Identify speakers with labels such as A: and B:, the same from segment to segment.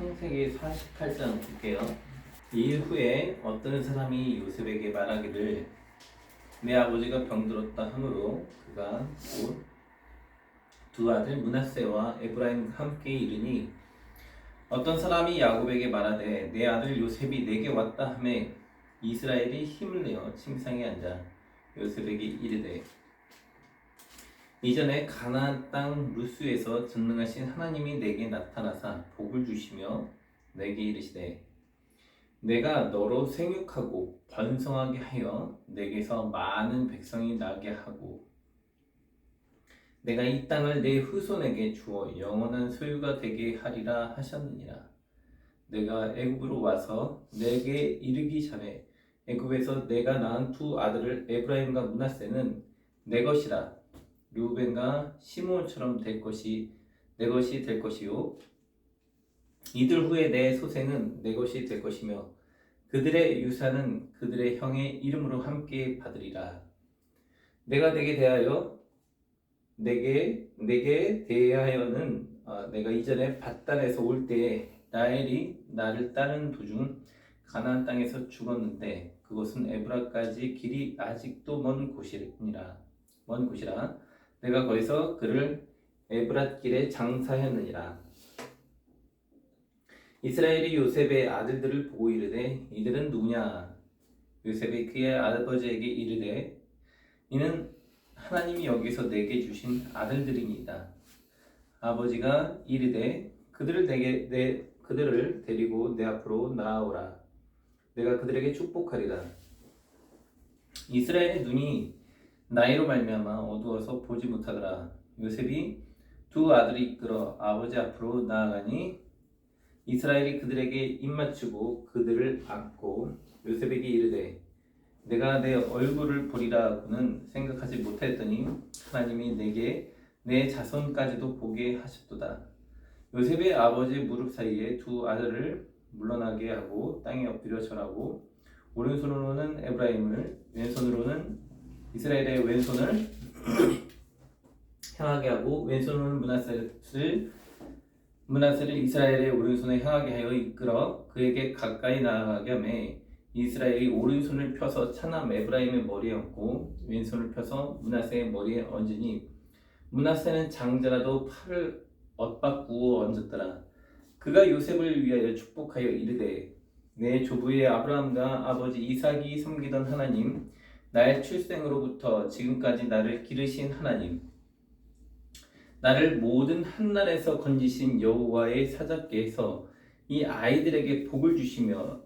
A: 창세기 48장 볼게요. 이일 후에 어떤 사람이 요셉에게 말하기를 내 아버지가 병들었다 하므로 그가 곧 두 아들 므낫세와 에브라임과 함께 이르니 어떤 사람이 야곱에게 말하되 내 아들 요셉이 내게 왔다 하매 이스라엘이 힘을 내어 침상에 앉아 요셉에게 이르되 이전에 가나안 땅 루스에서 전능하신 하나님이 내게 나타나사 복을 주시며 내게 이르시되 내가 너로 생육하고 번성하게 하여 내게서 많은 백성이 나게 하고 내가 이 땅을 내 후손에게 주어 영원한 소유가 되게 하리라 하셨느니라. 내가 애굽으로 와서 내게 이르기 전에 애굽에서 내가 낳은 두 아들을 에브라임과 므낫세는 내 것이라. 르우벤과 시므온처럼 될 것이 내 것이 될 것이요 이들 후에 내 소생은 내 것이 될 것이며 그들의 유산은 그들의 형의 이름으로 함께 받으리라. 내가 내게 대하여는 내가 이전에 밧단에서 올 때에 라헬이 나를 따르는 도중 가나안 땅에서 죽었는데 그곳은 에브라까지 길이 아직도 먼 곳이라. 내가 거기서 그를 에브랏길에 장사하였느니라. 이스라엘이 요셉의 아들들을 보고 이르되 이들은 누구냐? 요셉이 그의 아버지에게 이르되 이는 하나님이 여기서 내게 주신 아들들이니이다. 아버지가 이르되 그들을 데리고 내 앞으로 나아오라. 내가 그들에게 축복하리라. 이스라엘의 눈이 나이로 말미암아 어두워서 보지 못하더라. 요셉이 두 아들이 이끌어 아버지 앞으로 나아가니 이스라엘이 그들에게 입맞추고 그들을 안고 요셉에게 이르되 내가 내 얼굴을 보리라고는 생각하지 못하였더니 하나님이 내게 내 자손까지도 보게 하셨도다. 요셉의 아버지 무릎 사이에 두 아들을 물러나게 하고 땅에 엎드려 절하고 오른손으로는 에브라임을 왼손으로는 이스라엘의 왼손을 향하게 하고 왼손으로는 므낫세를 이스라엘의 오른손에 향하게 하여 이끌어 그에게 가까이 나아가게 하며 이스라엘이 오른손을 펴서 차남 에브라임의 머리에 얹고 왼손을 펴서 므낫세의 머리에 얹으니 므낫세는 장자라도 팔을 엇바꾸어 얹었더라. 그가 요셉을 위하여 축복하여 이르되 내 조부의 아브라함과 아버지 이삭이 섬기던 하나님 나의 출생으로부터 지금까지 나를 기르신 하나님 나를 모든 한날에서 건지신 여호와의 사자께서 이 아이들에게 복을 주시며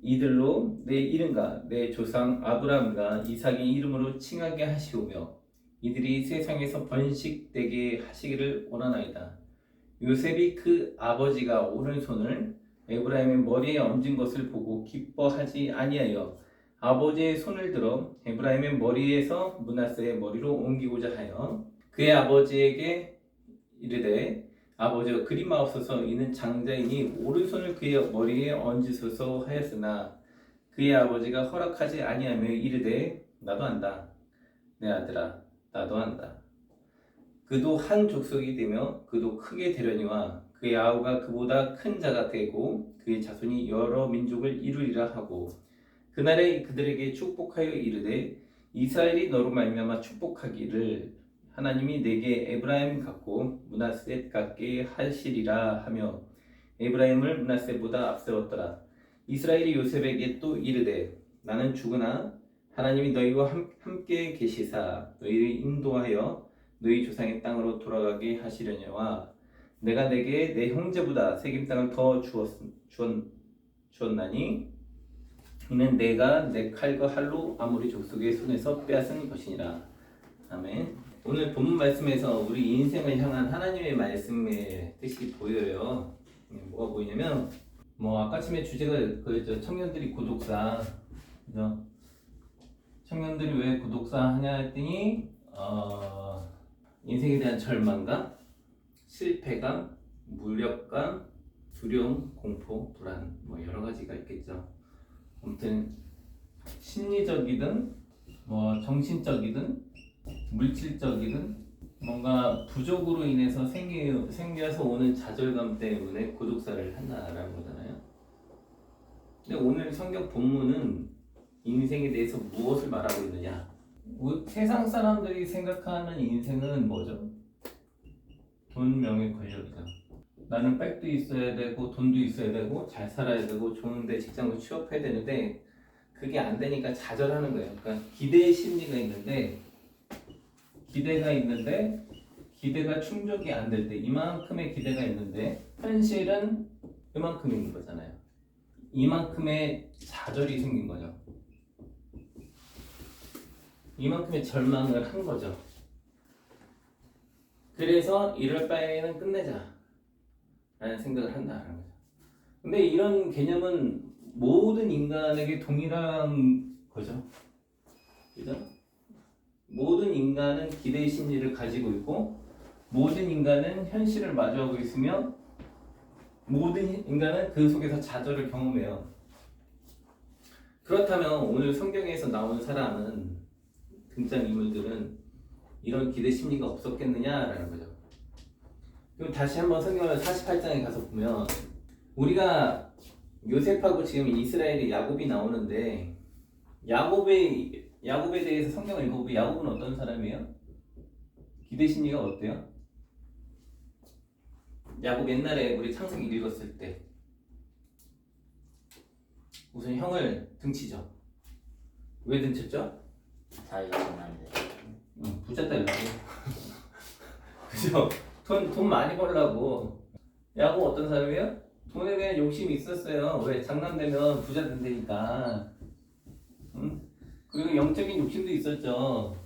A: 이들로 내 이름과 내 조상 아브라함과 이삭의 이름으로 칭하게 하시오며 이들이 세상에서 번식되게 하시기를 원하나이다. 요셉이 그 아버지가 오른손을 에브라임의 머리에 얹은 것을 보고 기뻐하지 아니하여 아버지의 손을 들어 에브라임의 머리에서 므낫세의 머리로 옮기고자 하여 그의 아버지에게 이르되 아버지여 그리마옵소서 이는 장자이니 오른손을 그의 머리에 얹으소서 하였으나 그의 아버지가 허락하지 아니하며 이르되 나도 안다 내 아들아 나도 안다. 그도 한 족속이 되며 그도 크게 되려니와 그의 아우가 그보다 큰 자가 되고 그의 자손이 여러 민족을 이루리라 하고 그날에 그들에게 축복하여 이르되 이스라엘이 너로 말미암아 축복하기를 하나님이 내게 에브라임 같고 므낫세 같게 하시리라 하며 에브라임을 므낫세보다 앞세웠더라. 이스라엘이 요셉에게 또 이르되 나는 죽으나 하나님이 너희와 함께 계시사 너희를 인도하여 너희 조상의 땅으로 돌아가게 하시려니와 내가 내게 내 형제보다 세겜 땅을 더 주었나니 이는 내가 내 칼과 활로 아모리 족속의 손에서 빼앗은 것이니라. 아멘. 오늘 본문 말씀에서 우리 인생을 향한 하나님의 말씀의 뜻이 보여요. 뭐가 보이냐면 아까 아침에 주제가 그랬죠. 청년들이 고독사. 그죠? 청년들이 왜 고독사 하냐 했더니 인생에 대한 절망감, 실패감, 무력감, 두려움, 공포, 불안 여러 가지가 있겠죠. 아무튼 심리적이든 정신적이든 물질적이든 뭔가 부족으로 인해서 생겨서 오는 좌절감 때문에 고독사를 한다라는 거잖아요. 근데 오늘 성경 본문은 인생에 대해서 무엇을 말하고 있느냐? 세상 사람들이 생각하는 인생은 뭐죠? 돈, 명예, 권력이죠. 나는 백도 있어야 되고 돈도 있어야 되고 잘 살아야 되고 좋은데 직장도 취업해야 되는데 그게 안 되니까 좌절하는 거예요. 그러니까 기대의 심리가 있는데 기대가 충족이 안 될 때 이만큼의 기대가 있는데 현실은 이만큼 있는 거잖아요. 이만큼의 좌절이 생긴 거죠. 이만큼의 절망을 한 거죠. 그래서 이럴 바에는 끝내자 라는 생각을 한다는 거죠. 근데 이런 개념은 모든 인간에게 동일한 거죠. 그죠? 모든 인간은 기대의 심리를 가지고 있고 모든 인간은 현실을 마주하고 있으며 모든 인간은 그 속에서 좌절을 경험해요. 그렇다면 오늘 성경에서 나온 사람은 등장인물들은 이런 기대 심리가 없었겠느냐라는 거죠. 그럼 다시 한번 성경을 48장에 가서 보면 우리가 요셉하고 지금 이스라엘의 야곱이 나오는데 야곱에 대해서 성경을 읽어보면 야곱은 어떤 사람이에요? 기대 심리가 어때요? 야곱 옛날에 우리 창세기 읽었을 때 우선 형을 등치죠. 왜 등쳤죠?
B: 자기가 원하는데.
A: 부자 딸라고. 그죠? 돈 많이 벌라고. 야곱 어떤 사람이에요? 돈에 대한 욕심이 있었어요. 왜? 장남되면 부자 된다니까. 응? 그리고 영적인 욕심도 있었죠.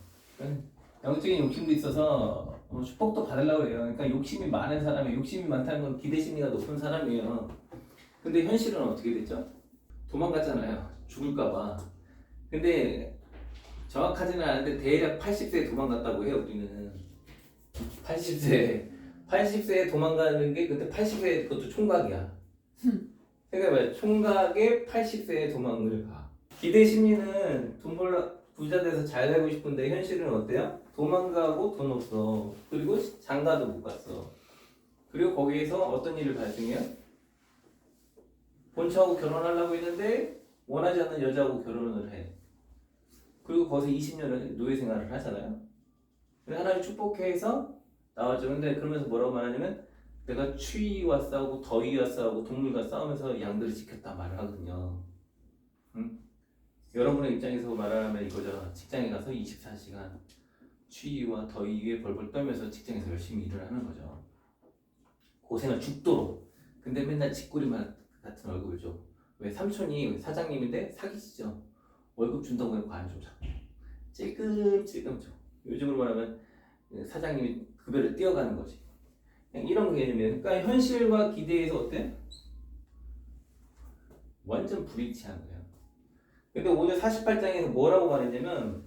A: 영적인 욕심도 있어서 축복도 받으려고 해요. 그러니까 욕심이 많은 사람이 욕심이 많다는 건 기대 심리가 높은 사람이에요. 근데 현실은 어떻게 됐죠? 도망갔잖아요. 죽을까봐. 근데 정확하지는 않은데 대략 80세에 도망갔다고 해요. 우리는 80세에 도망가는 게 근데 80세 그것도 총각이야. 생각해봐요. 총각에 80세에 도망을 가. 기대 심리는 돈 벌러 부자 돼서 잘 살고 싶은데 현실은 어때요? 도망가고 돈 없어. 그리고 장가도 못 갔어. 그리고 거기에서 어떤 일을 발생해요? 본처하고 결혼하려고 했는데 원하지 않는 여자하고 결혼을 해. 그리고 거기서 20년을 노예 생활을 하잖아요. 근데 하나님 축복해서 나왔죠. 근데 그러면서 뭐라고 말하냐면 내가 추위와 싸우고 더위와 싸우고 동물과 싸우면서 양들을 지켰다 말을 하거든요. 응? 여러분의 입장에서 말하면 이거죠. 직장에 가서 24시간 추위와 더위에 벌벌 떨면서 직장에서 열심히 일을 하는 거죠. 고생을 죽도록. 근데 맨날 짓구리만 같은 얼굴을 줘. 왜? 삼촌이 사장님인데 사기치죠. 월급 준다고 해서 안 줘. 찔끔찔끔 줘. 요즘으로 말하면 사장님이 급여를 띄어가는 거지. 그냥 이런 개념이에요. 그러니까 현실과 기대에서 어때? 완전 불일치한 거예요. 근데 오늘 48장에서 뭐라고 말했냐면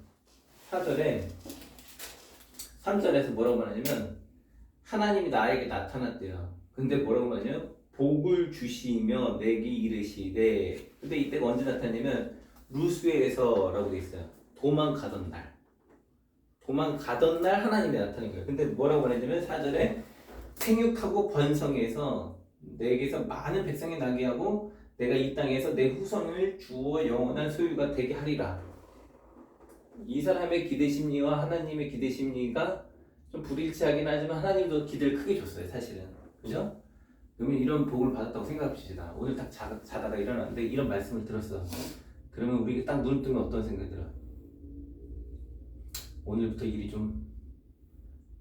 A: 3절에서 뭐라고 말하냐면 하나님이 나에게 나타났대요. 근데 뭐라고 말하냐면 복을 주시며 내게 이르시되. 근데 이때가 언제 나타났냐면 루스에서라고 돼 있어요. 도망가던 날 하나님이 나타난 거예요. 근데 뭐라고 말했냐면 4절에 생육하고 번성해서 내게서 많은 백성이 나게 하고 내가 이 땅에서 내 후손을 주어 영원한 소유가 되게 하리라. 이 사람의 기대 심리와 하나님의 기대 심리가 좀 불일치하긴 하지만 하나님도 기대를 크게 줬어요. 사실은. 그죠? 그러면 이런 복을 받았다고 생각합시다. 오늘 딱 자다가 일어났는데 이런 말씀을 들었어. 그러면 우리가 딱 눈 뜨면 어떤 생각이 들어? 오늘부터 일이 좀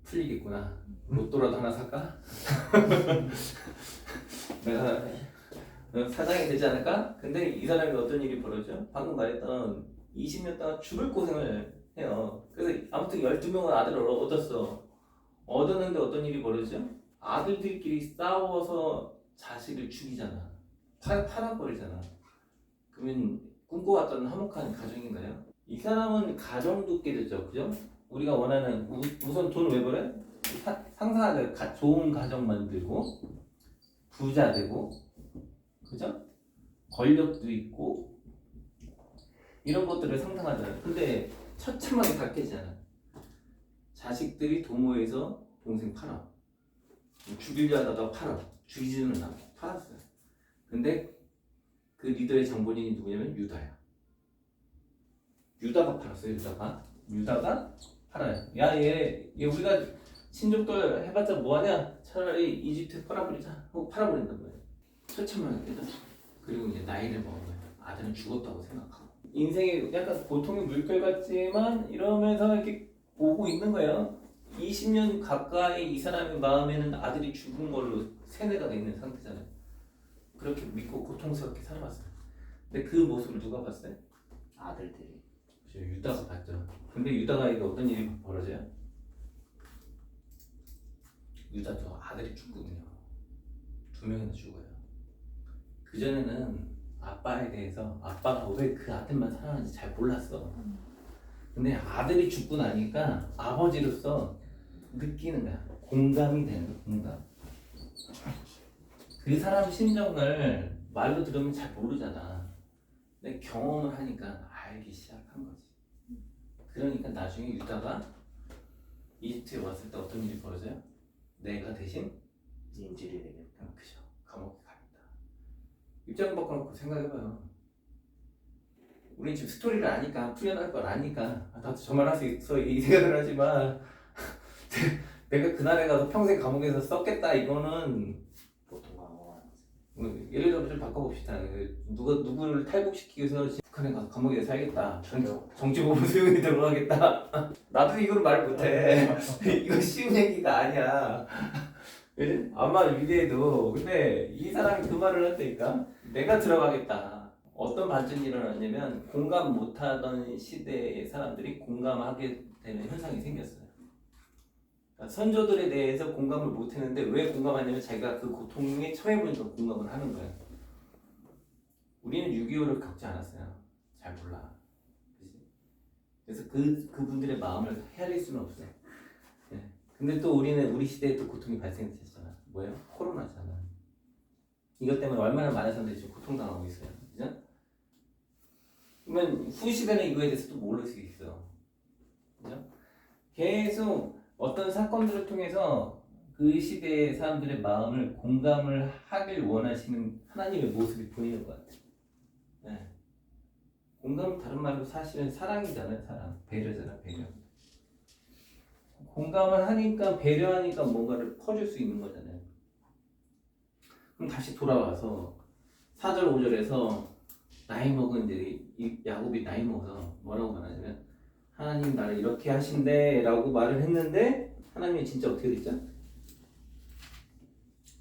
A: 풀리겠구나. 로또라도 하나 살까? 내가 사장이 되지 않을까? 근데 이 사람이 어떤 일이 벌어져? 방금 말했던 20년 동안 죽을 고생을 해요. 그래서 아무튼 12명의 아들을 얻었어. 얻었는데 어떤 일이 벌어지죠? 아들들끼리 싸워서 자식을 죽이잖아. 팔아버리잖아. 그러면 꿈꿔왔던 화목한 가정인가요? 이 사람은 가정도 깨졌죠. 그죠? 우리가 원하는 우선 돈 왜 벌어요? 상상하자. 좋은 가정 만들고 부자 되고 그죠? 권력도 있고 이런 것들을 상상하잖아요. 근데 처참하게 다 깨지잖아. 자식들이 도모해서 동생 팔아. 죽이려 하다가 팔아. 죽이지는 않고 팔았어요. 근데 그 리더의 장본인이 누구냐면 유다야. 유다가 팔았어요. 유다가 팔아요. 야, 얘 우리가 친족들 해봤자 뭐하냐? 차라리 이집트 팔아버리자 하고 팔아버린단 말이에요. 철천만 원 떼다. 그리고 이제 나이를 먹은 거예요. 아들은 죽었다고 생각하고. 인생이 약간 고통의 물결 같지만 이러면서 이렇게 오고 있는 거예요. 20년 가까이 이 사람의 마음에는 아들이 죽은 걸로 세뇌가 돼 있는 상태잖아요. 그렇게 믿고 고통스럽게 살아왔어요. 근데 그 모습을 누가 봤어요?
B: 아들들이.
A: 유다가 봤죠. 근데 유다가에게 어떤 일이 벌어져요? 유다도 아들이 죽거든요. 2명이나 죽어요. 그전에는 아빠에 대해서 아빠가 왜 그 아들만 사랑하는지 잘 몰랐어. 근데 아들이 죽고 나니까 아버지로서 느끼는 거야. 공감이 되는 거야. 공감. 그 사람 심정을 말로 들으면 잘 모르잖아. 근데 경험을 하니까 알기 시작한 거지. 그러니까 나중에 유다가 이집트에 왔을 때 어떤 일이 벌어져요? 내가 대신
B: 인질이 되겠다.
A: 그죠. 감옥에 갑니다. 입장 바꿔놓고 생각해봐요. 우린 지금 스토리를 아니까, 풀려날 걸 아니까, 나도 저말 할 수 있어 이 생각을 하지만 내가 그날에 가서 평생 감옥에서 썼겠다 이거는
B: 보통 강호가
A: 예를 들어 좀 바꿔봅시다. 누구를 탈북시키기 위해서 북한에 가서 감옥에 살겠다. 정치보복 수용이 들어가겠다. 나도 이걸 말 못해. 이거 쉬운 얘기가 아니야. 그지? 아마 위대해도 근데 이 사람이 그 말을 했다니까. 내가 들어가겠다. 어떤 반전이 일어났냐면 공감 못하던 시대의 사람들이 공감하게 되는 현상이 생겼어요. 그러니까 선조들에 대해서 공감을 못했는데 왜 공감하냐면 자기가 그 고통에 처해보니까 공감을 하는 거예요. 우리는 6.25를 겪지 않았어요. 잘 몰라. 그치? 그래서 그분들의 마음을 헤아릴 수는 없어요. 예. 근데 또 우리 시대에 또 고통이 발생했잖아. 뭐예요? 코로나잖아. 이것 때문에 얼마나 많은 사람들이 지금 고통당하고 있어요. 그죠? 그러면 후 시대는 이거에 대해서 또 모를 수 있어. 그죠? 계속 어떤 사건들을 통해서 그 시대의 사람들의 마음을 공감을 하길 원하시는 하나님의 모습이 보이는 것 같아요. 네. 공감은 다른 말로 사실은 사랑이잖아요. 사랑. 배려잖아. 배려. 공감을 하니까 배려하니까 뭔가를 퍼줄 수 있는 거잖아요. 그럼 다시 돌아와서 4절 5절에서 나이 먹은 이제 야곱이 나이 먹어서 뭐라고 말하냐면 하나님 나를 이렇게 하신대 라고 말을 했는데 하나님이 진짜 어떻게 됐죠?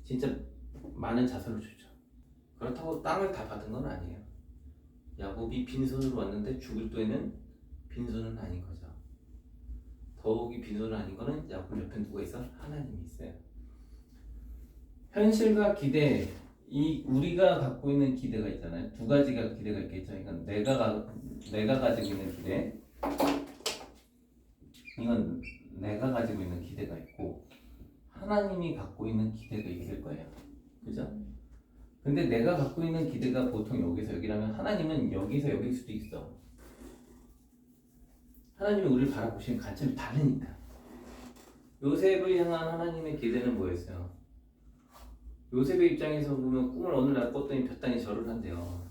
A: 진짜 많은 자손을 줬죠. 그렇다고 땅을 다 받은 건 아니에요. 야곱이 빈손으로 왔는데 죽을 때는 빈손은 아닌 거죠. 더욱이 빈손은 아닌 거는 야곱 옆에 누가 있어? 하나님이 있어요. 현실과 기대, 이 우리가 갖고 있는 기대가 있잖아요. 두 가지가 기대가 있겠죠. 이건 내가 가지고 있는 기대, 이건 내가 가지고 있는 기대가 있고 하나님이 갖고 있는 기대가 있을 거예요. 그죠? 근데 내가 갖고 있는 기대가 보통 여기서 여기라면 하나님은 여기서 여기일 수도 있어. 하나님이 우리를 바라보시는 관점이 다르니까. 요셉을 향한 하나님의 기대는 뭐였어요? 요셉의 입장에서 보면 꿈을 어느 날 꿨더니 볕단이 절을 한대요.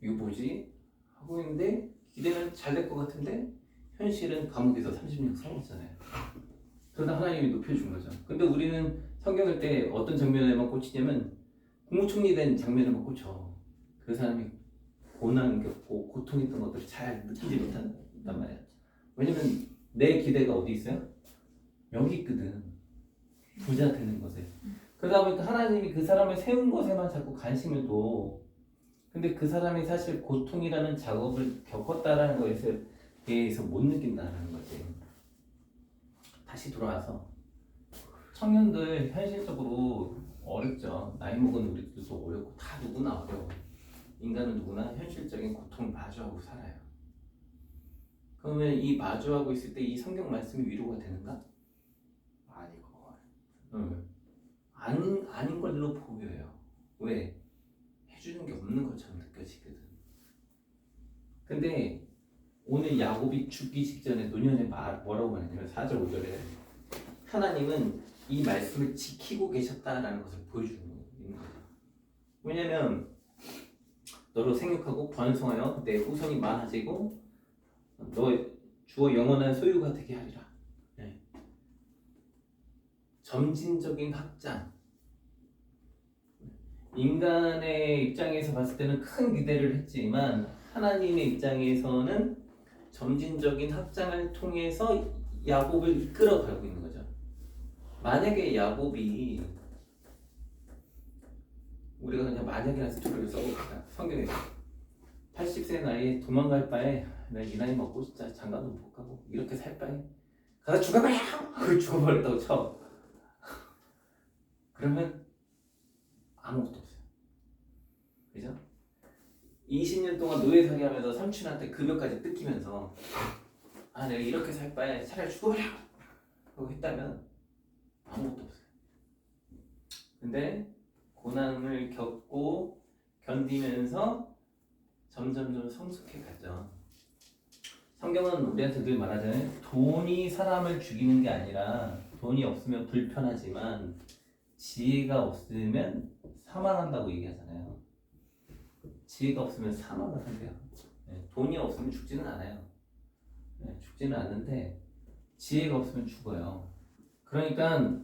A: 이거 뭐지? 하고 있는데 기대는 잘 될 것 같은데 현실은 감옥에서 30년 살았잖아요. 그러다 하나님이 높여준 거죠. 근데 우리는 성경 읽을 때 어떤 장면에만 꽂히냐면 국무총리 된 장면에만 꽂혀. 그 사람이 고난 겪고 고통했던 것들을 잘 느끼지 못한단 말이야. 왜냐면 내 기대가 어디 있어요? 여기 있거든. 부자 되는 것에. 그러다 보니까 하나님이 그 사람을 세운 것에만 자꾸 관심을 둬. 근데 그 사람이 사실 고통이라는 작업을 겪었다라는 것에 대해서 못 느낀다는 거지. 다시 돌아와서 청년들 현실적으로 어렵죠. 나이 먹은 우리들도 어렵고 다 누구나 어려워. 인간은 누구나 현실적인 고통을 마주하고 살아요. 그러면 이 마주하고 있을 때 이 성경 말씀이 위로가 되는가?
B: 아니고.
A: 아닌 걸로 보여요. 왜? 해주는 게 없는 것처럼 느껴지거든. 근데 오늘 야곱이 죽기 직전에 노년에 뭐라고 말했냐면 4절 5절에 하나님은 이 말씀을 지키고 계셨다라는 것을 보여주는 거예요. 왜냐면 너로 생육하고 번성하여 내 후손이 많아지고 너 주어 영원한 소유가 되게 하리라. 네. 점진적인 확장. 인간의 입장에서 봤을 때는 큰 기대를 했지만 하나님의 입장에서는 점진적인 확장을 통해서 야곱을 이끌어가고 있는 거죠. 만약에 야곱이 우리가 그냥 만약이라는 스토리를 써봅시다. 성경에서 80세 나이에 도망갈 바에 내가 이 나이 먹고 진짜 장가도 못 가고 이렇게 살 바에 가서 죽어버려! 하고 죽어버렸다고 쳐. 그러면 아무것도 없어요. 그죠? 20년 동안 노예살이 하면서 삼촌한테 급여까지 뜯기면서 아 내가 이렇게 살 바에 차라리 죽어버려! 하고 했다면 아무것도 없어요. 근데 고난을 겪고 견디면서 점점점 성숙해 가죠. 성경은 우리한테 늘 말하잖아요. 돈이 사람을 죽이는 게 아니라 돈이 없으면 불편하지만 지혜가 없으면 사망한다고 얘기하잖아요. 지혜가 없으면 사망을 한대요. 네, 돈이 없으면 죽지는 않아요. 네, 죽지는 않는데 지혜가 없으면 죽어요. 그러니까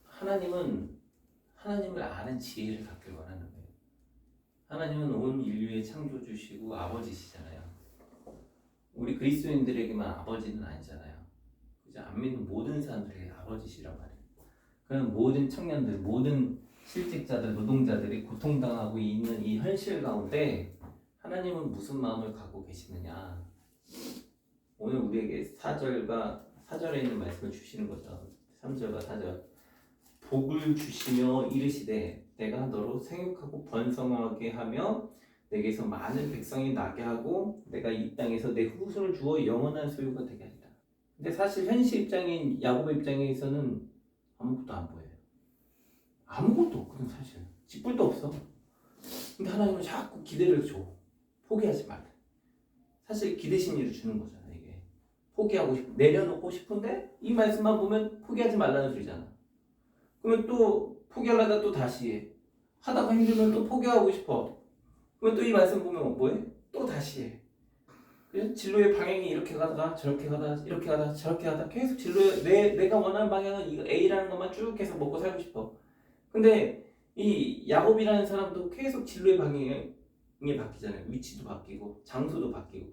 A: 하나님은 하나님을 아는 지혜를 갖길 원하는 거예요. 하나님은 온 인류의 창조주시고 아버지시잖아요. 우리 그리스도인들에게만 아버지는 아니잖아요. 그죠? 안 믿는 모든 사람들에게 아버지시란 말이에요. 그럼 모든 청년들, 모든 실직자들, 노동자들이 고통당하고 있는 이 현실 가운데 하나님은 무슨 마음을 갖고 계시느냐? 오늘 우리에게 4절에 있는 말씀을 주시는 거죠. 3절과 4절. 복을 주시며 이르시되 내가 너로 생육하고 번성하게 하며 내게서 많은 백성이 나게 하고 내가 이 땅에서 내 후손을 주어 영원한 소유가 되게 하리라. 근데 사실 현실 입장인 야곱의 입장에서는 아무것도 안 보여요. 아무것도 없거든 사실. 쥐뿔도 없어. 근데 하나님은 자꾸 기대를 줘. 포기하지 말래. 사실 기대 심리를 주는 거잖아 이게. 포기하고 싶, 내려놓고 싶은데 이 말씀만 보면 포기하지 말라는 소리잖아. 그러면 또 포기하려다 또 다시 해. 하다가 힘들면 또 포기하고 싶어. 그러면 또 이 말씀 보면 뭐해? 또 다시 해. 그래서 진로의 방향이 이렇게 가다가 저렇게 가다가 이렇게 가다가 저렇게 가다가 계속 진로의 내가 원하는 방향은 이거 A라는 것만 쭉 계속 먹고 살고 싶어. 근데 이 야곱이라는 사람도 계속 진로의 방향이 바뀌잖아요. 위치도 바뀌고 장소도 바뀌고.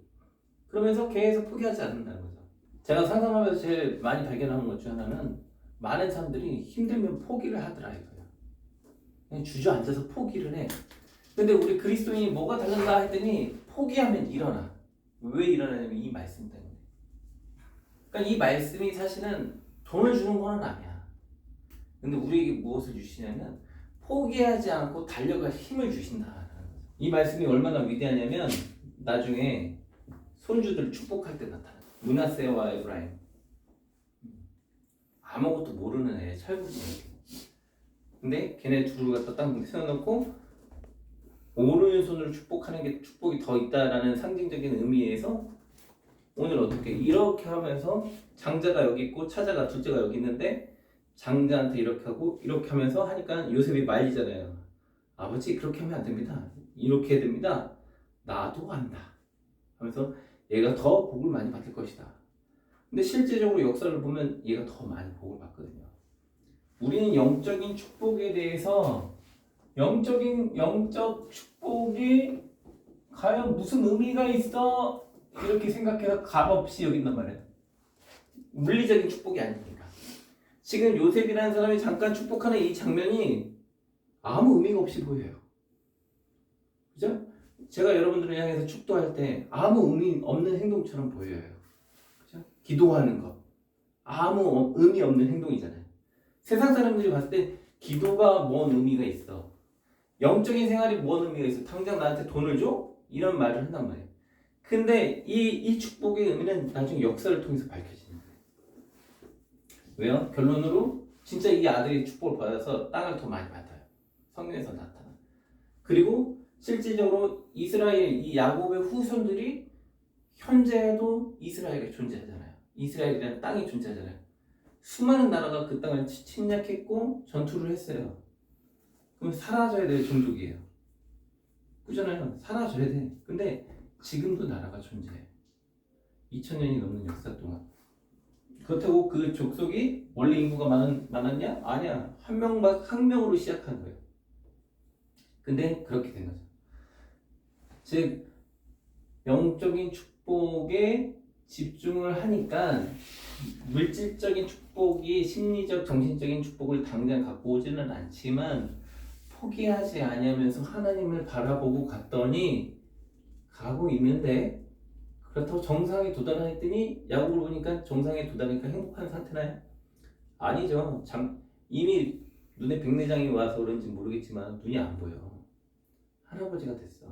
A: 그러면서 계속 포기하지 않는다는 거죠. 제가 상담하면서 제일 많이 발견하는 것 중 하나는 많은 사람들이 힘들면 포기를 하더라 이거예요. 그냥 주저앉아서 포기를 해. 근데 우리 그리스도인이 뭐가 다른가 했더니 포기하면 일어나. 왜 일어나냐면 이 말씀 때문에. 그러니까 이 말씀이 사실은 돈을 주는 건 아니야. 근데 우리에게 무엇을 주시냐면 포기하지 않고 달려갈 힘을 주신다는 거죠. 이 말씀이 얼마나 위대하냐면 나중에 손주들 축복할 때 나타나요. 므낫세와 에브라임. 아무것도 모르는 애, 철부지. 근데 걔네 둘을 갖다 딱 세워놓고 오른손으로 축복하는 게 축복이 더 있다라는 상징적인 의미에서 오늘 어떻게 이렇게 하면서 장자가 여기 있고 차자가 둘째가 여기 있는데 장자한테 이렇게 하고 이렇게 하면서 하니까 요셉이 말리잖아요. 아버지 그렇게 하면 안 됩니다. 이렇게 해야 됩니다. 나도 안다 하면서 얘가 더 복을 많이 받을 것이다. 근데 실제적으로 역사를 보면 얘가 더 많이 복을 받거든요. 우리는 영적인 축복에 대해서 영적 축복이 과연 무슨 의미가 있어? 이렇게 생각해서 값없이 여긴단 말이에요. 물리적인 축복이 아니니까. 지금 요셉이라는 사람이 잠깐 축복하는 이 장면이 아무 의미가 없이 보여요. 그죠? 제가 여러분들을 향해서 축도할 때 아무 의미 없는 행동처럼 보여요. 그죠? 기도하는 것. 아무 의미 없는 행동이잖아요. 세상 사람들이 봤을 때 기도가 뭔 의미가 있어? 영적인 생활이 뭔 의미가 있어? 당장 나한테 돈을 줘? 이런 말을 한단 말이에요. 근데 이 축복의 의미는 나중에 역사를 통해서 밝혀지는 거예요. 왜요? 결론으로 진짜 이 아들이 축복을 받아서 땅을 더 많이 받아요. 성경에서 나타나. 그리고 실질적으로 이스라엘 이 야곱의 후손들이 현재도 이스라엘이 존재하잖아요. 이스라엘이라는 땅이 존재하잖아요. 수많은 나라가 그 땅을 침략했고 전투를 했어요. 그럼 사라져야 될 종족이에요. 그잖아요. 사라져야 돼. 근데 지금도 나라가 존재해. 2000년이 넘는 역사 동안. 그렇다고 그 족속이 원래 인구가 많았냐? 아니야. 한 명으로 시작한 거예요. 근데 그렇게 된 거죠. 즉 영적인 축복에 집중을 하니까 물질적인 축복이 심리적, 정신적인 축복을 당장 갖고 오지는 않지만 포기하지 아니하면서 하나님을 바라보고 갔더니 가고 있는데 그렇다고 정상에 도달했더니 야곱을 보니까 정상에 도달하니까 행복한 상태나요? 아니죠. 이미 눈에 백내장이 와서 그런지 모르겠지만 눈이 안 보여. 할아버지가 됐어.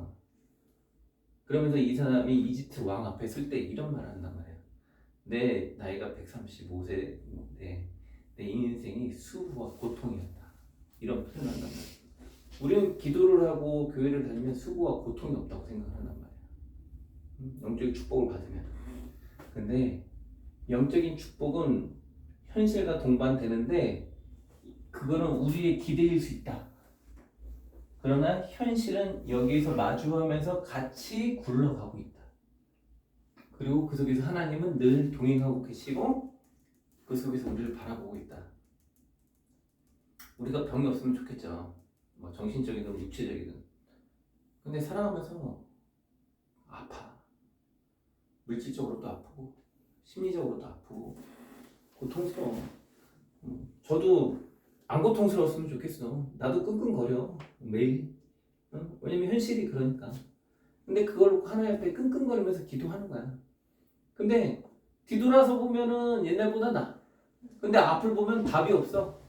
A: 그러면서 이 사람이 이집트 왕 앞에 설 때 이런 말을 한단 말이에요. 내 나이가 135세인데 내 인생이 수고와 고통이었다. 이런 표현을 한단 말이에요. 우리는 기도를 하고 교회를 다니면 수고와 고통이 없다고 생각한단 말이에요. 영적인 축복을 받으면. 근데 영적인 축복은 현실과 동반되는데 그거는 우리의 기대일 수 있다. 그러나 현실은 여기에서 마주하면서 같이 굴러가고 있다. 그리고 그 속에서 하나님은 늘 동행하고 계시고 그 속에서 우리를 바라보고 있다. 우리가 병이 없으면 좋겠죠. 뭐 정신적이든 육체적이든. 근데 살아가면서 아파. 물질적으로도 아프고 심리적으로도 아프고 고통스러워. 저도 안 고통스러웠으면 좋겠어. 나도 끙끙거려 매일. 왜냐면 현실이 그러니까. 근데 그걸 놓고 하나님 앞에 끙끙거리면서 기도하는 거야. 근데 뒤돌아서 보면은 옛날보다 나아. 근데 앞을 보면 답이 없어.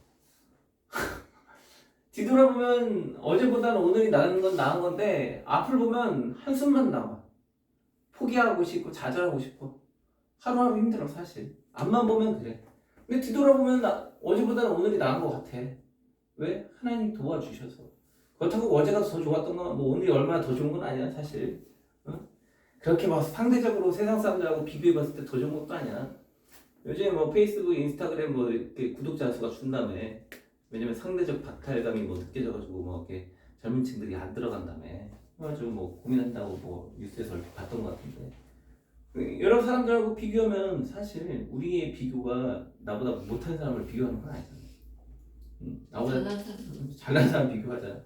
A: 뒤돌아보면 어제보다는 오늘이 나은 건 나은 건데 앞을 보면 한숨만 나와. 포기하고 싶고 좌절하고 싶어. 하루하루 힘들어 사실. 앞만 보면 그래. 근데 뒤돌아보면 어제보다는 오늘이 나은 것 같아. 왜? 하나님 도와주셔서. 그렇다고 어제가 더 좋았던 건 뭐 오늘이 얼마나 더 좋은 건 아니야 사실. 응? 그렇게 막 상대적으로 세상 사람들하고 비교해봤을 때 더 좋은 것도 아니야. 요즘에 뭐 페이스북, 인스타그램 뭐 이렇게 구독자 수가 준다며. 왜냐면 상대적 박탈감이 뭐 느껴져가지고 뭐 이렇게 젊은 층들이 안 들어간다며. 그래가지고 뭐 고민한다고 뭐 뉴스에서 이렇게 봤던 것 같은데. 여러 사람들하고 비교하면 사실 우리의 비교가 나보다 못한 사람을 비교하는 건 아니잖아. 나보다 잘난 사람 비교하잖아.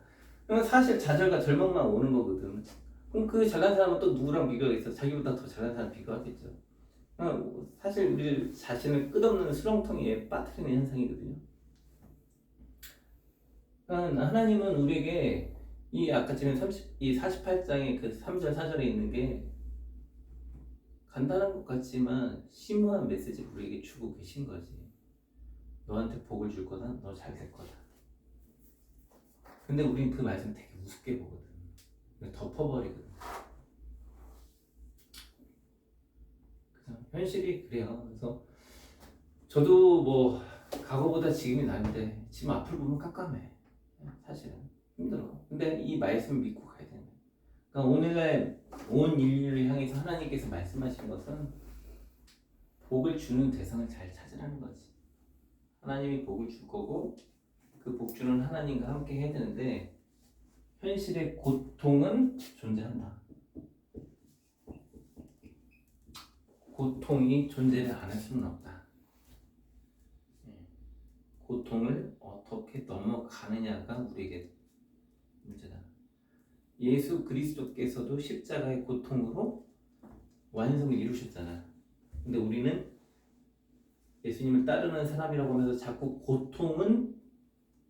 A: 그러면 사실 좌절과 절망만 오는 거거든. 그럼 그 잘난 사람은 또 누구랑 비교하겠어? 자기보다 더 잘난 사람 비교하겠죠. 사실 우리 자신을 끝없는 수렁텅이에 빠뜨리는 현상이거든요. 하나님은 우리에게 이 아까 지금 이 48장의 그 3절 4절에 있는 게 간단한 것 같지만 심오한 메시지를 우리에게 주고 계신 거지. 너한테 복을 줄 거다. 너 잘 될 거다. 근데 우린 그 말씀 되게 우습게 보거든. 덮어버리거든. 그래서 현실이 그래요. 그래서 저도 뭐 과거보다 지금이 나은데 지금 앞을 보면 깜깜해. 사실은 힘들어. 근데 이 말씀 믿고 가야 되는 거야. 그러니까 오늘날 온 인류를 향해서 하나님께서 말씀하신 것은 복을 주는 대상을 잘 찾으라는 거지. 하나님이 복을 줄 거고 그 복 주는 하나님과 함께 해야 되는데 현실의 고통은 존재한다. 고통이 존재를 안 할 수는 없다. 고통을 어떻게 넘어가느냐가 우리에게 문제다. 예수 그리스도께서도 십자가의 고통으로 완성을 이루셨잖아. 근데 우리는 예수님을 따르는 사람이라고 하면서 자꾸 고통은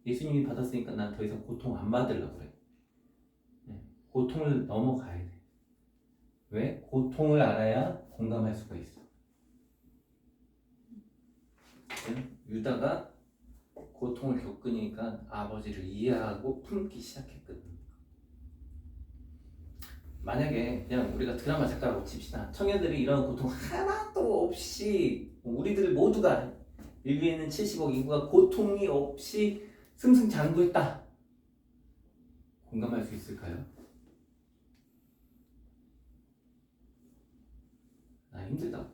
A: 예수님이 받았으니까 난 더 이상 고통 안 받으려고 그래. 고통을 넘어가야 돼. 왜? 고통을 알아야 공감할 수가 있어. 유다가 고통을 겪으니까 아버지를 이해하고 품기 시작했거든. 만약에 그냥 우리가 드라마 작가라고 칩시다. 청년들이 이런 고통 하나도 없이 우리들 모두가 인류에 있는 70억 인구가 고통이 없이 승승장구했다. 공감할 수 있을까요? 나 힘들다.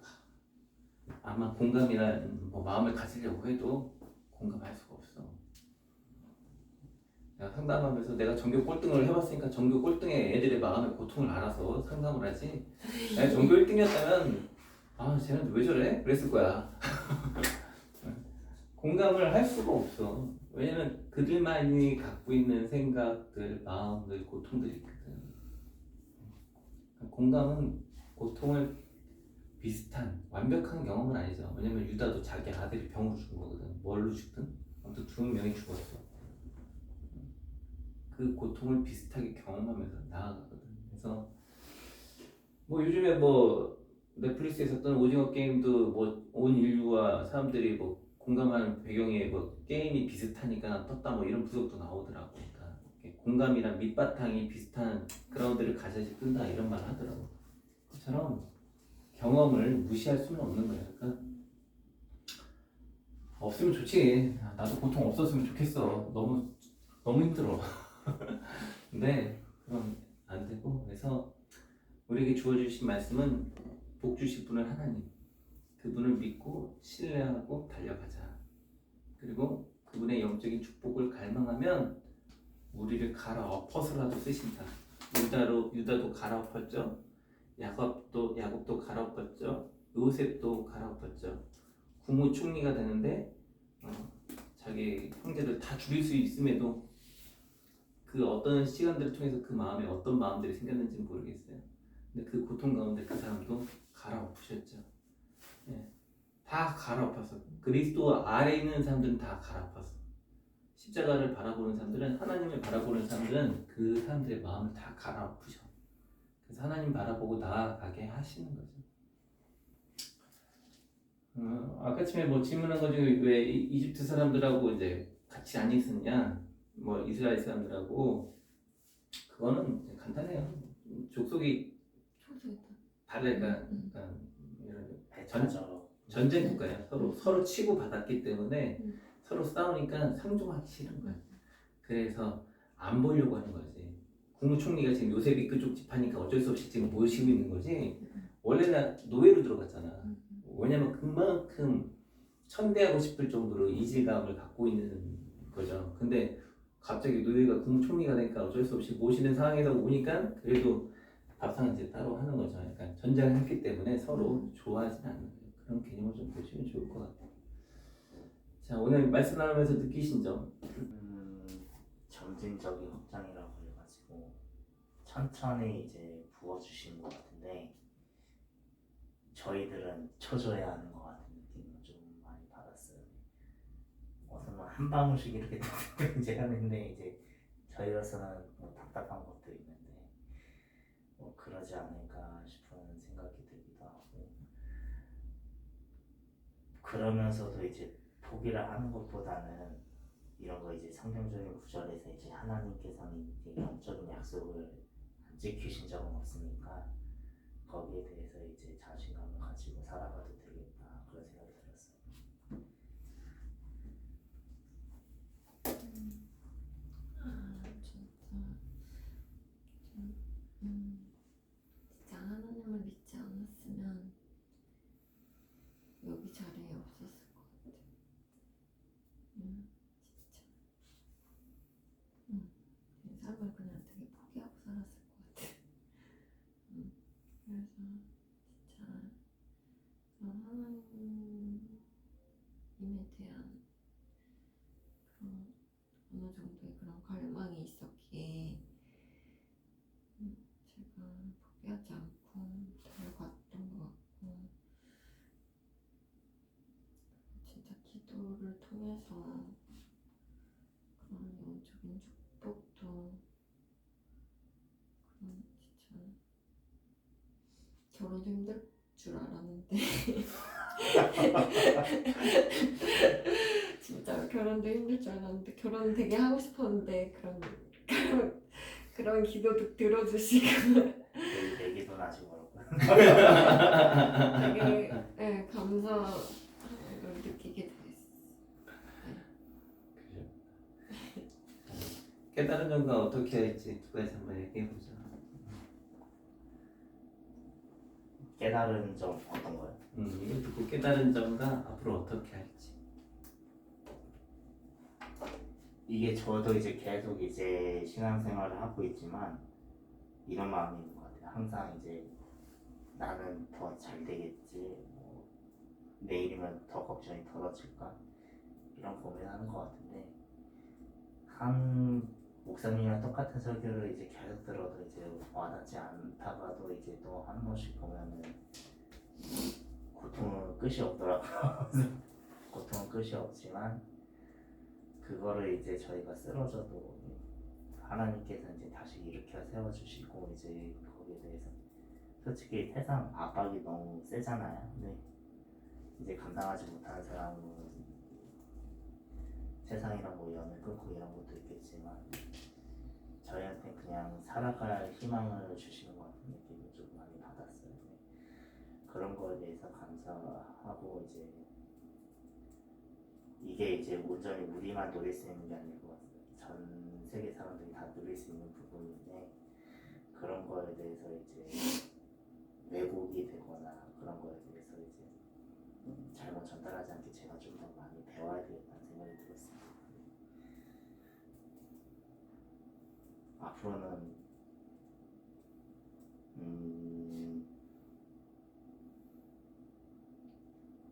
A: 아마 공감이란 뭐 마음을 가지려고 해도 공감할 수가 없어. 내가 상담하면서 내가 전교 꼴등을 해봤으니까 전교 꼴등의 애들의 마음의 고통을 알아서 상담을 하지. 내가 전교 1등이었다면 아 쟤는 왜 저래? 그랬을 거야. 공감을 할 수가 없어. 왜냐면 그들만이 갖고 있는 생각들, 마음들, 고통들이 있거든. 공감은 고통을 비슷한 완벽한 경험은 아니죠. 왜냐면 유다도 자기 아들이 병으로 죽은 거거든. 뭘로 죽든 아무튼 두 명이 죽었어. 그 고통을 비슷하게 경험하면서 나아가거든. 그래서 뭐 요즘에 뭐 넷플릭스에 있었던 오징어 게임도 뭐 온 인류와 사람들이 뭐 공감하는 배경에 뭐 게임이 비슷하니까 떴다 뭐 이런 분석도 나오더라고. 그러니까 이렇게 공감이랑 밑바탕이 비슷한 그라운드를 가져야지 뜬다 이런 말 하더라고. 그처럼 경험을 무시할 수는 없는 거야. 그러니까 없으면 좋지. 나도 고통 없었으면 좋겠어. 너무 힘들어. 근데 그럼 안 되고, 그래서 우리에게 주어주신 말씀은 복 주실 분은 하나님, 그분을 믿고 신뢰하고 달려가자. 그리고 그분의 영적인 축복을 갈망하면 우리를 갈아엎어서라도 쓰신다. 유다도 갈아엎었죠. 야곱도 갈아엎었죠. 요셉도 갈아엎었죠. 국무총리가 되는데 자기 형제들 다 죽일 수 있음에도 그 어떤 시간들을 통해서 그 마음에 어떤 마음들이 생겼는지 모르겠어요. 근데 그 고통 가운데 그 사람도 갈아엎으셨죠. 예, 다 갈아엎었어. 그리스도 아래에 있는 사람들은 다 갈아엎었어. 십자가를 바라보는 사람들은, 하나님을 바라보는 사람들은 그 사람들의 마음을 다 갈아엎으셔. 그래서 하나님 바라보고 나아가게 하시는 거죠. 아까 처음에 뭐 질문한 것 중에 왜 이집트 사람들하고 이제 같이 안 있었냐, 뭐 이스라엘 사람들하고, 그거는 간단해요. 족속이 다르니까. 이런
B: 배타적
A: 전쟁 국가야. 서로 치고 받았기 때문에 서로 싸우니까 상종하기 싫은 거야. 그래서 안 보려고 하는 거지. 국무총리가 지금 요셉이 그쪽 집하니까 어쩔 수 없이 지금 모시고 있는 거지. 원래는 노예로 들어갔잖아. 왜냐면 그만큼 천대하고 싶을 정도로 이질감을 갖고 있는 거죠. 근데 갑자기 노예가 국무총리가 되니까 어쩔 수 없이 모시는 상황에서 오니까 그래도 밥상 이제 따로 하는 거죠. 그러니까 전쟁을 했기 때문에 서로 좋아하진 않는 거예요. 그런 개념을 좀 보시면 좋을 것 같아요. 자, 오늘 말씀 나누면서 느끼신 점.
B: 점진적인 확장이라고 해가지고 천천히 이제 부어주시는 것 같은데 저희들은 쳐줘야 하는 것 같은 느낌을 좀 많이 받았어요. 어떤 한 방울씩 이렇게 이제 하는데 이제 저희로서는 뭐 답답한 것도 있는데 뭐 그러지 않을까 싶은 생각이 들기도 하고, 그러면서도 이제 포기를 하는 것보다는 이런 거 이제 성경적인 구절에서 이제 하나님께서는 이제 영적인 약속을 안 지키신 적은 없으니까 거기에 대해서 이제 자신감을 가지고 살아가도 되겠다, 그런 생각이 들었어요.
C: 진짜 하나님을 믿지 않았으면 여기 자리에 없었을 것 같아. 진짜. 삶을 그냥 되게 포기하고 살았을 것 같아. 그래서 진짜 하나님에 대한 그런 어느 정도의 그런 갈망이 있었기에 제가 포기하지 않고 달려갔던 것 같고, 진짜 기도를 통해서 그런 영적인 축복도, 그런 진짜 결혼도 힘들 줄 알았는데 진짜 결혼도 힘들 줄 알았는데, 결혼 되게 하고 싶었는데 그런 기도도 들어주시고
B: 내 기도는 아직 멀었고
C: 되게 감사를 느끼게 됐어.
A: 깨달은 점과 어떻게 할지 두 가지 한번 얘기해 보자.
B: 깨달은 점 어떤 거요?
A: 이거 듣고 깨달은 점과 앞으로 어떻게 할지.
B: 이게 저도 이제 계속 이제 신앙생활을 하고 있지만 이런 마음이 있는 것 같아요. 항상 이제 나는 더 잘 되겠지, 뭐 내일이면 더 걱정이 덜어질까 이런 고민하는 것 같은데 한 목사님이랑 똑같은 설교를 이제 계속 들어도 이제 와닿지 않다가도 이제 또 한 번씩 보면은 고통은 끝이 없더라고요. 고통은 끝이 없지만 그거를 이제 저희가 쓰러져도 하나님께서 이제 다시 일으켜 세워주시고 이제 거기에 대해서 솔직히 세상 압박이 너무 세잖아요. 근데 이제 감당하지 못하는 사람은 세상이랑 뭐 연을 끊고 이런 것도 있겠지만 저희한테 그냥 살아갈 희망을 주시는 것 같은 느낌을 좀 많이 받았어요. 그런 거에 대해서 감사하고 이제 이게 이제 온전히 우리만 누릴 수 있는 게 아니고 전 세계 사람들이 다 누릴 수 있는 부분인데 그런 거에 대해서 이제 왜곡이 되거나 그런 거에 대해서 이제 잘못 전달하지 않게 제가 좀 더 많이 배워야 되겠다는 생각이 들었습니다. 앞으로는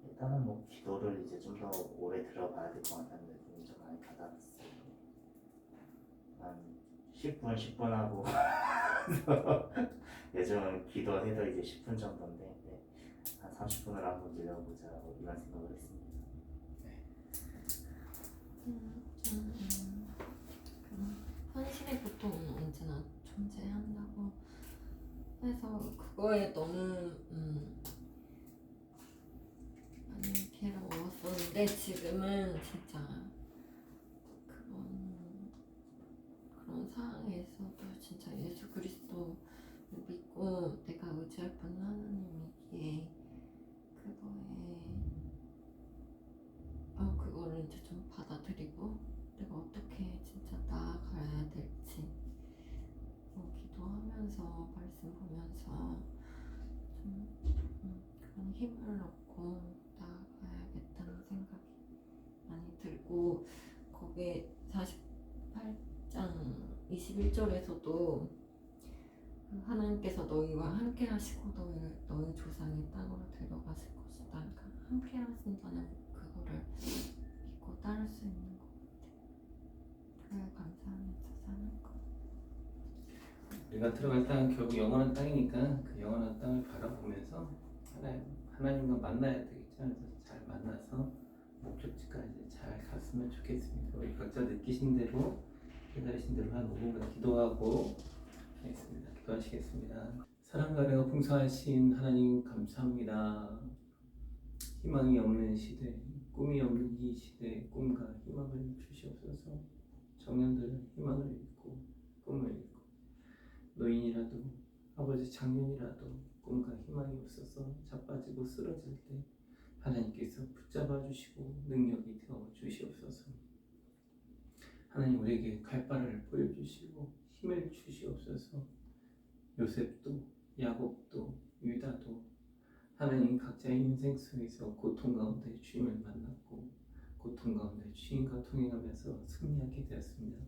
B: 일단은 뭐 기도를 이제 좀 더 오래 들어봐야 될 것 같다는 느낌이 좀 많이 받았어요. 한 10분 하고 요즘은 기도해도 이제 10분 정도인데 한 30분을 한번 늘려보자 이런 생각을 했습니다.
C: 현실의 고통은 언제나 존재한다고 해서 그거에 너무 많이 괴로웠었는데 지금은 진짜 그런 상황에서도 진짜 예수 그리스도를 믿고 내가 의지할 분은 하나님이기에 그거를 이제 좀 받아들이고 내가 어떻게 진짜 나아가야 될지 기도하면서 말씀 보면서 좀 그런 힘을 얻고 나아가야겠다는 생각이 많이 들고 거기에 48장 21절에서도 하나님께서 너희와 함께 하시고 너희 조상의 땅으로 데려가실 것이다. 그러니까 함께 하신다는 그거를 믿고 따를 수 있는 것 같아. 그래 감사하면서 사는 거.
A: 우리가 들어갈 땅은 결국 영원한 땅이니까 그 영원한 땅을 바라보면서 하나님과 만나야 되겠죠. 그래서 잘 만나서 목적지까지 잘 갔으면 좋겠습니다. 우리 각자 느끼신 대로 깨달으신 대로 한 5분간 기도하고 하겠습니다. 기도하시겠습니다. 사랑과 은혜가 풍성하신 하나님 감사합니다. 희망이 없는 시대, 꿈이 없는 이 시대에 꿈과 희망을 주시옵소서. 청년들은 희망을 잃고 꿈을 잃고 노인이라도 아버지 장년이라도 꿈과 희망이 없어서 자빠지고 쓰러질 때 하나님께서 붙잡아 주시고 능력이 되어 주시옵소서. 하나님 우리에게 갈 바를 보여주시고 힘을 주시옵소서. 요셉도 야곱도 유다도 하나님 각자의 인생 속에서 고통 가운데 주님을 만났고 고통 가운데 주님과 통행하면서 승리하게 되었습니다.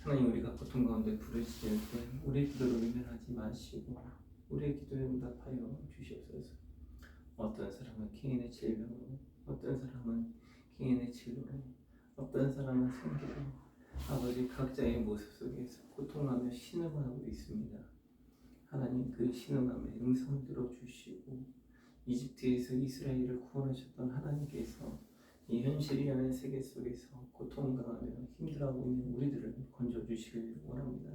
A: 하나님 우리가 고통 가운데 부르짖을 때 우리의 기도를 외면하지 마시고 우리의 기도에 응답하여 주시옵소서. 어떤 사람은 개인의 질병으로, 어떤 사람은 개인의 진로로, 어떤 사람은 생계로 아버지 각자의 모습 속에서 고통하며 신음하고 있습니다. 하나님 그 신음함에 음성을 들어주시고 이집트에서 이스라엘을 구원하셨던 하나님께서 이 현실이라는 세계 속에서 고통당하며 힘들어하고 있는 우리들을 건져주시길 원합니다.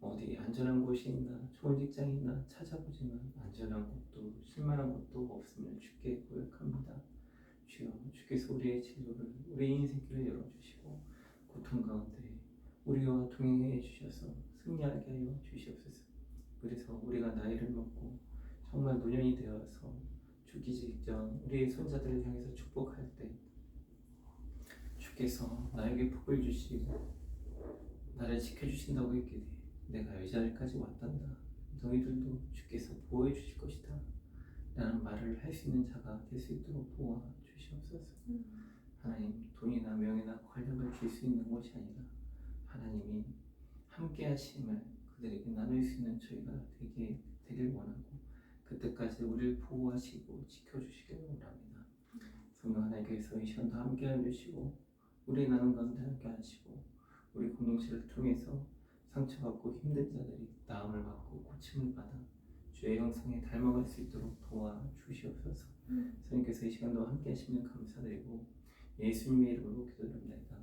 A: 어디 안전한 곳이 있나 좋은 직장이 있나 찾아보지만 안전한 곳도 실만한 곳도 없음을 주께 고백합니다. 주여 주께서 우리의 진로를 우리의 인생길을 열어주시고 고통 가운데 우리와 동행해 주셔서 승리하게 하여 주시옵소서. 그래서 우리가 나이를 먹고 정말 노년이 되어서 죽기 직전 우리의 손자들을 향해서 축복할 때 주께서 나에게 복을 주시고 나를 지켜주신다고 했기에 내가 이 자리까지 왔단다. 너희들도 주께서 보호해 주실 것이다 라는 말을 할 수 있는 자가 될 수 있도록 도와주시옵소서. 하나님, 돈이나 명예나 권력을 줄 수 있는 것이 아니라 하나님이 함께 하심을 그들에게 나눌 수 있는 저희가 되길 원하고 그때까지 우리를 보호하시고 지켜주시길 원합니다. 성령 하나님께서 이 시간도 함께 해주시고 우리 나눔 가운데 함께 하시고 우리 공동체를 통해서 상처받고 힘든 자들이 나음을 받고 고침을 받아 주의 형상에 닮아갈 수 있도록 도와주시옵소서. 성령께서 이 시간도 함께 하시면 감사드리고 예수님의 이름으로 기도드립니다.